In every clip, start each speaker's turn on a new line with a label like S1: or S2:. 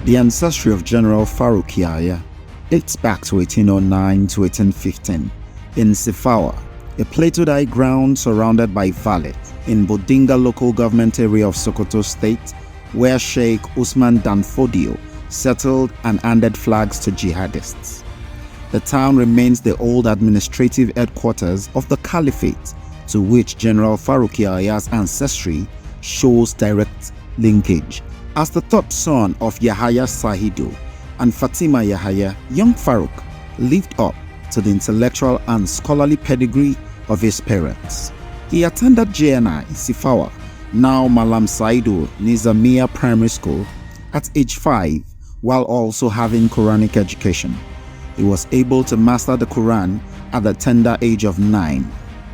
S1: The ancestry of General Faruk Yahaya dates back to 1809 to 1815 in Sifawa, a plateaued high ground surrounded by valley in Bodinga local government area of Sokoto State, where Sheikh Usman Danfodio settled and handed flags to jihadists. The town remains the old administrative headquarters of the Caliphate, to which General Faruk Yahaya's ancestry shows direct linkage. As the third son of Yahaya Sahido and Fatima Yahaya, young Faruk lived up to the intellectual and scholarly pedigree of his parents. He attended JNI Sifawa, now Malam Saido Nizamiya Primary School, at age 5, while also having Quranic education. He was able to master the Quran at the tender age of 9.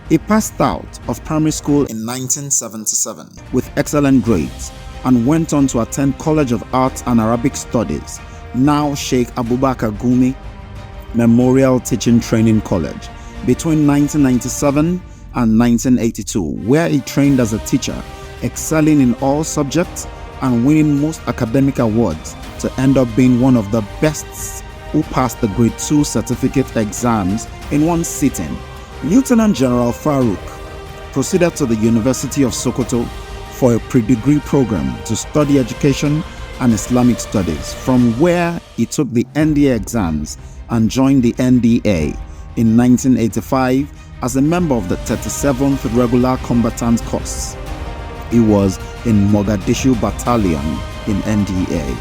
S1: He passed out of primary school in 1977 with excellent grades and went on to attend College of Arts and Arabic Studies, now Sheikh Abubakar Gumi Memorial Teaching Training College, between 1997 and 1982, where he trained as a teacher, excelling in all subjects and winning most academic awards to end up being one of the best who passed the Grade 2 certificate exams in one sitting. Lieutenant General Faruk proceeded to the University of Sokoto for a pre-degree program to study education and Islamic studies, from where he took the NDA exams and joined the NDA in 1985 as a member of the 37th Regular Combatant Corps. He was in Mogadishu Battalion in NDA.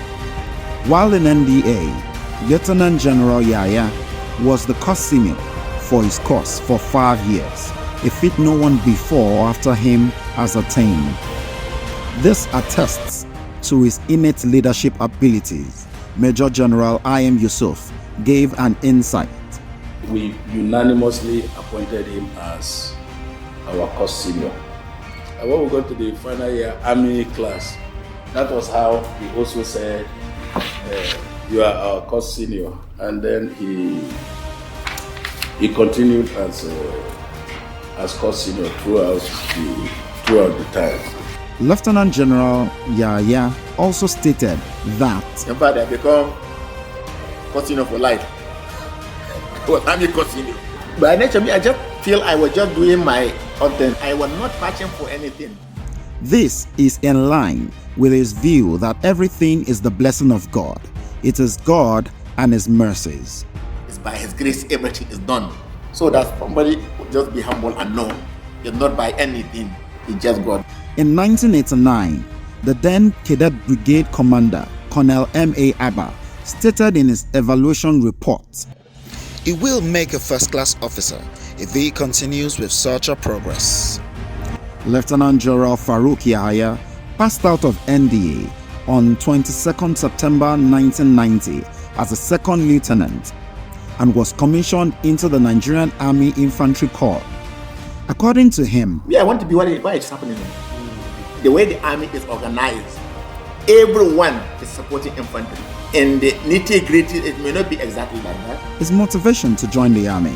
S1: While in NDA, Lieutenant General Yahaya was the corps senior for his course for 5 years, a feat no one before or after him has attained. This attests to his innate leadership abilities. Major General I.M. Yusuf gave an insight.
S2: We unanimously appointed him as our course senior. And when we got to the final year army class, that was how he also said, you are our course senior. And then he continued as course senior throughout the time.
S1: Lieutenant General Yahaya also stated that
S3: in fact, I become course senior for life. I'm a course senior. By nature, I just feel I was just doing my own thing. I was not patching for anything.
S1: this is in line with his view that everything is the blessing of God. It is God and His mercies.
S3: It's by His grace everything is done. So that somebody will just be humble and know it's not by anything, it's just God.
S1: In 1989, the then Cadet Brigade Commander, Colonel M.A. Abba, stated in his evaluation report, "He will make a first-class officer if he continues with such a progress." Lieutenant General Faruk Yahaya passed out of NDA on 22nd September 1990 as a second lieutenant and was commissioned into the Nigerian Army Infantry Corps. According to him,
S3: I want to be what is happening. The way the army is organized, everyone is supporting infantry. In the nitty-gritty, it may not be exactly like that.
S1: His motivation to join the army.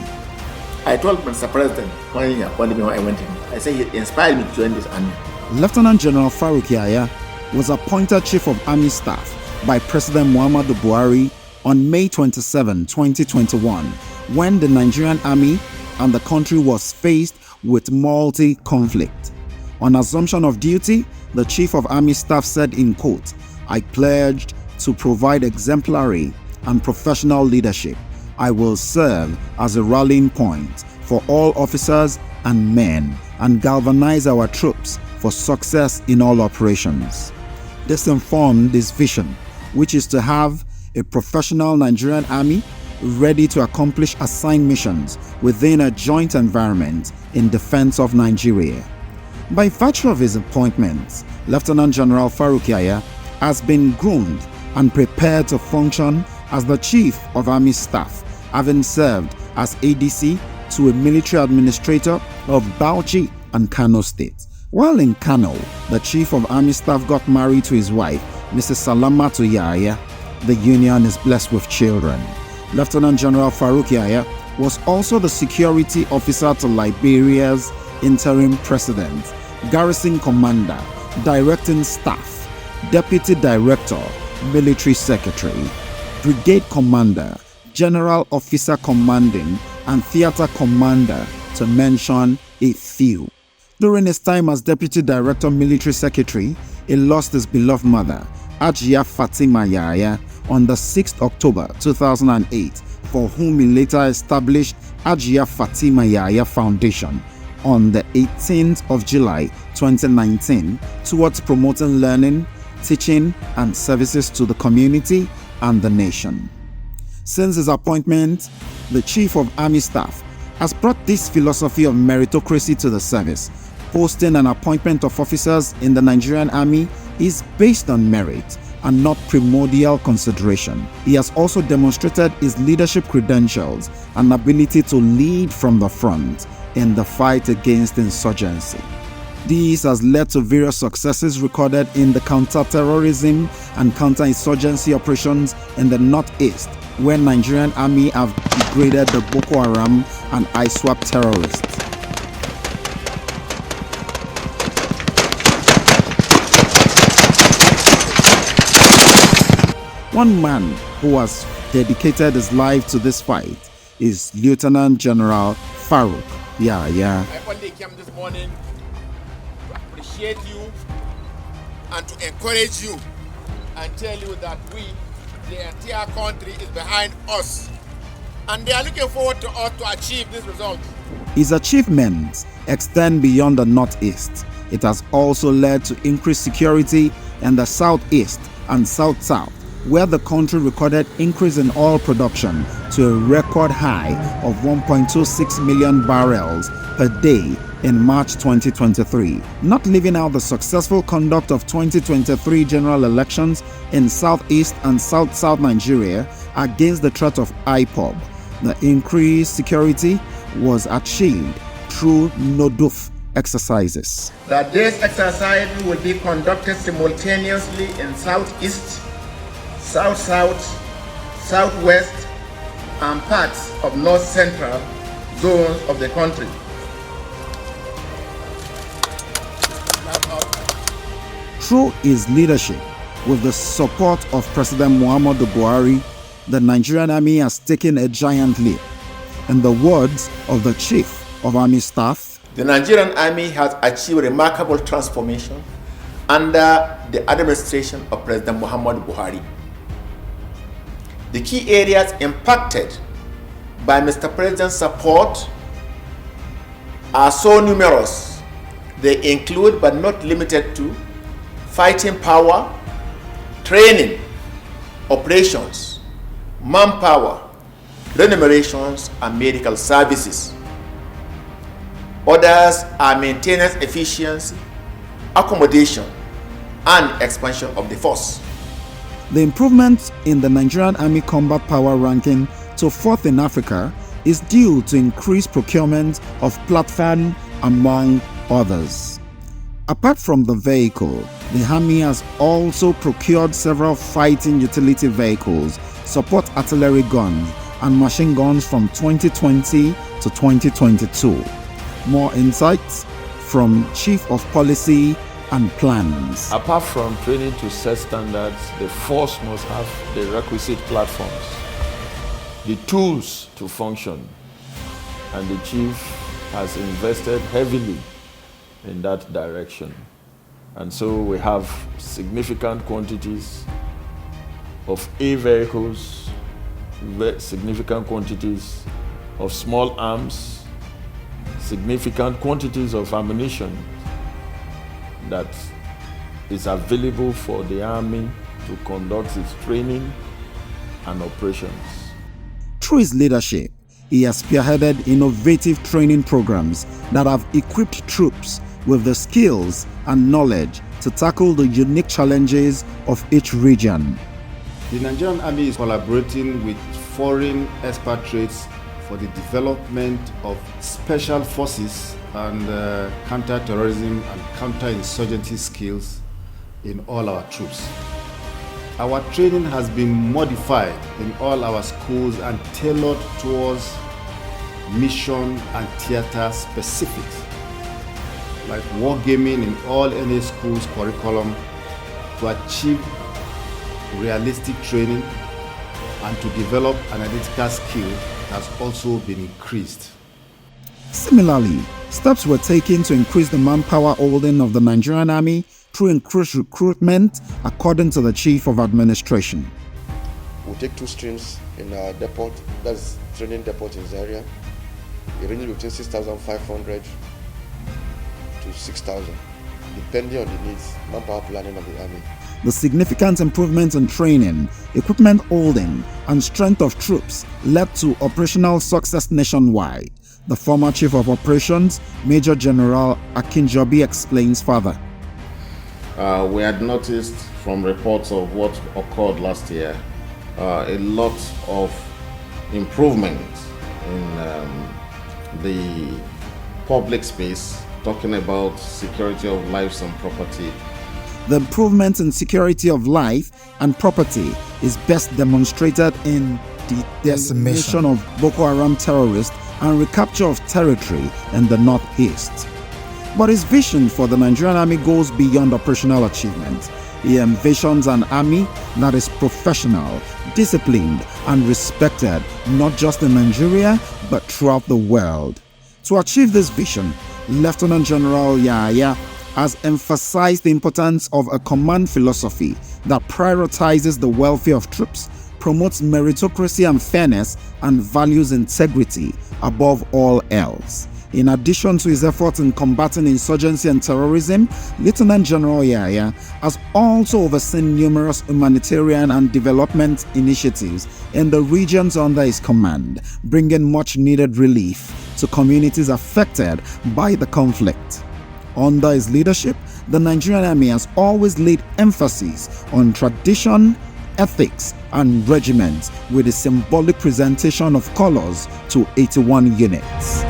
S3: I told Mr. President when he appointed me when I went in, I said he inspired me to join this army.
S1: Lieutenant General Faruk Yahaya was appointed Chief of Army Staff by President Muhammadu Buhari on May 27, 2021, when the Nigerian army and the country was faced with multi-conflict. On assumption of duty, the Chief of Army Staff said in quote, "I pledged to provide exemplary and professional leadership. I will serve as a rallying point for all officers and men and galvanize our troops for success in all operations." This informed his vision, which is to have a professional Nigerian army ready to accomplish assigned missions within a joint environment in defense of Nigeria. By virtue of his appointment, Lieutenant General Faruk Yahaya has been groomed and prepared to function as the Chief of Army Staff, having served as ADC to a military administrator of Bauchi and Kano State. While in Kano, the Chief of Army Staff got married to his wife, Mrs. Salamatu Yahaya. The union is blessed with children. Lieutenant General Faruk Yahaya was also the security officer to Liberia's interim president, garrison commander, directing staff, deputy director, Military Secretary, Brigade Commander, General Officer Commanding, and Theater Commander, to mention a few. During his time as Deputy Director Military Secretary, he lost his beloved mother, Hajiya Fatima Yahaya, on the 6th October 2008, for whom he later established Hajiya Fatima Yahaya Foundation on the 18th of July 2019 towards promoting learning, teaching, and services to the community and the nation. Since his appointment, the Chief of Army Staff has brought this philosophy of meritocracy to the service. Posting and appointment of officers in the Nigerian Army is based on merit and not primordial consideration. He has also demonstrated his leadership credentials and ability to lead from the front in the fight against insurgency. This has led to various successes recorded in the counter-terrorism and counter-insurgency operations in the Northeast, where Nigerian Army have degraded the Boko Haram and ISWAP terrorists. One man who has dedicated his life to this fight is Lieutenant General Faruk Yahaya.
S3: I only came this morning to appreciate you and to encourage you and tell you that we, the entire country, is behind us, and they are looking forward to us to achieve this result.
S1: His achievements extend beyond the Northeast. It has also led to increased security in the Southeast and South-South, where the country recorded increase in oil production to a record high of 1.26 million barrels per day in March 2023, not leaving out the successful conduct of 2023 general elections in Southeast and South-South Nigeria against the threat of IPOB. The increased security was achieved through NODUF exercises.
S3: That this exercise will be conducted simultaneously in Southeast, South-South, Southwest, and parts of North-Central zones of the country.
S1: Through his leadership, with the support of President Muhammadu Buhari, the Nigerian Army has taken a giant leap. In the words of the Chief of Army Staff,
S3: the Nigerian Army has achieved remarkable transformation under the administration of President Muhammadu Buhari. The key areas impacted by Mr. President's support are so numerous. They include, but not limited to, fighting power, training, operations, manpower, remunerations, and medical services. Others are maintenance efficiency, accommodation, and expansion of the force.
S1: the improvement in the Nigerian Army Combat Power ranking to 4th in Africa is due to increased procurement of platform, among others. Apart from the vehicle, the Army has also procured several fighting utility vehicles, support artillery guns, and machine guns from 2020 to 2022. More insights from Chief of Policy and Plans.
S4: Apart from training to set standards, the force must have the requisite platforms, the tools to function, and the Chief has invested heavily in that direction. And so we have significant quantities of A vehicles, significant quantities of small arms, significant quantities of ammunition that is available for the Army to conduct its training and operations.
S1: Through his leadership, he has spearheaded innovative training programs that have equipped troops with the skills and knowledge to tackle the unique challenges of each region.
S5: The Nigerian Army is collaborating with foreign expatriates for the development of special forces and counter-terrorism and counter-insurgency skills in all our troops. Our training has been modified in all our schools and tailored towards mission and theater specifics, like wargaming in all NA schools curriculum to achieve realistic training, and to develop analytical skill has also been increased.
S1: Similarly, steps were taken to increase the manpower holding of the Nigerian Army through increased recruitment, according to the Chief of Administration.
S6: We'll take 2 streams in our depot, that's training depot in Zaria. It ranges between 6,500 to 6,000, depending on the needs, manpower planning of the Army.
S1: The significant improvement in training, equipment holding, and strength of troops led to operational success nationwide. The former Chief of Operations, Major General Akinjobi, explains further.
S7: We had noticed from reports of what occurred last year a lot of improvement in the public space, talking about security of lives and property.
S1: The improvement in security of life and property is best demonstrated in the decimation of Boko Haram terrorists and recapture of territory in the northeast. But his vision for the Nigerian Army goes beyond operational achievement. He envisions an army that is professional, disciplined, and respected not just in Nigeria but throughout the world. To achieve this vision, Lieutenant General Yahaya has emphasized the importance of a command philosophy that prioritizes the welfare of troops, promotes meritocracy and fairness, and values integrity above all else. In addition to his efforts in combating insurgency and terrorism, Lieutenant General Yahaya has also overseen numerous humanitarian and development initiatives in the regions under his command, bringing much-needed relief to communities affected by the conflict. Under his leadership, the Nigerian Army has always laid emphasis on tradition, ethics, and regiments with a symbolic presentation of colors to 81 units.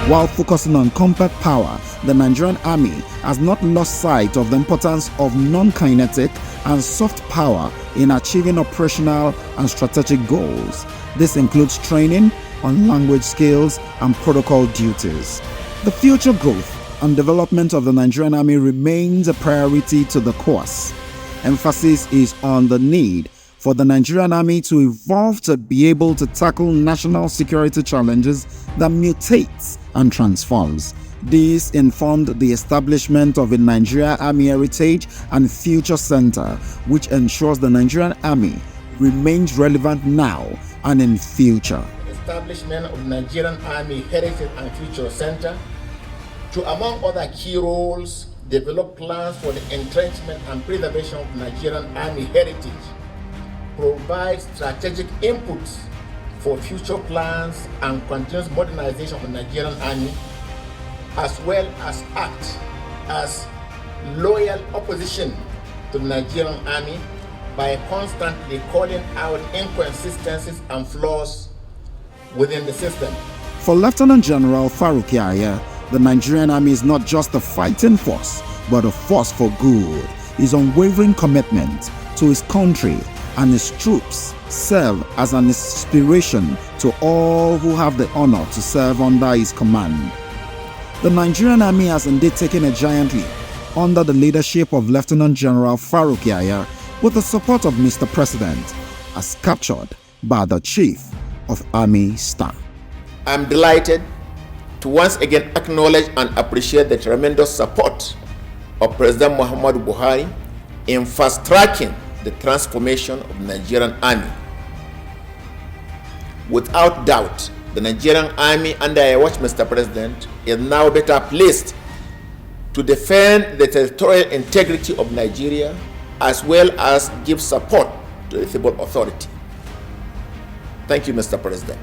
S1: While focusing on combat power, the Nigerian Army has not lost sight of the importance of non-kinetic and soft power in achieving operational and strategic goals. This includes training on language skills and protocol duties. The future growth and development of the Nigerian Army remains a priority to the course. Emphasis is on the need for the Nigerian Army to evolve to be able to tackle national security challenges that mutates and transforms. This informed the establishment of a Nigeria Army Heritage and Future Center, which ensures the Nigerian Army remains relevant now and in future.
S3: Establishment of Nigerian Army Heritage and Future Center to, among other key roles, develop plans for the entrenchment and preservation of Nigerian Army heritage, provide strategic inputs for future plans and continuous modernization of the Nigerian Army, as well as act as loyal opposition to the Nigerian Army by constantly calling out inconsistencies and flaws within the system.
S1: For Lieutenant General Faruk Yahaya, the Nigerian Army is not just a fighting force, but a force for good. His unwavering commitment to his country and his troops serve as an inspiration to all who have the honor to serve under his command. The Nigerian Army has indeed taken a giant leap under the leadership of Lieutenant General Faruk Yahaya with the support of Mr. President, as captured by the Chief of Army Staff.
S3: I'm delighted to once again acknowledge and appreciate the tremendous support of President Muhammadu Buhari in fast-tracking the transformation of the Nigerian Army. Without doubt, the Nigerian Army under your watch, Mr. President, is now better placed to defend the territorial integrity of Nigeria as well as give support to the civil authority. Thank you, Mr. President.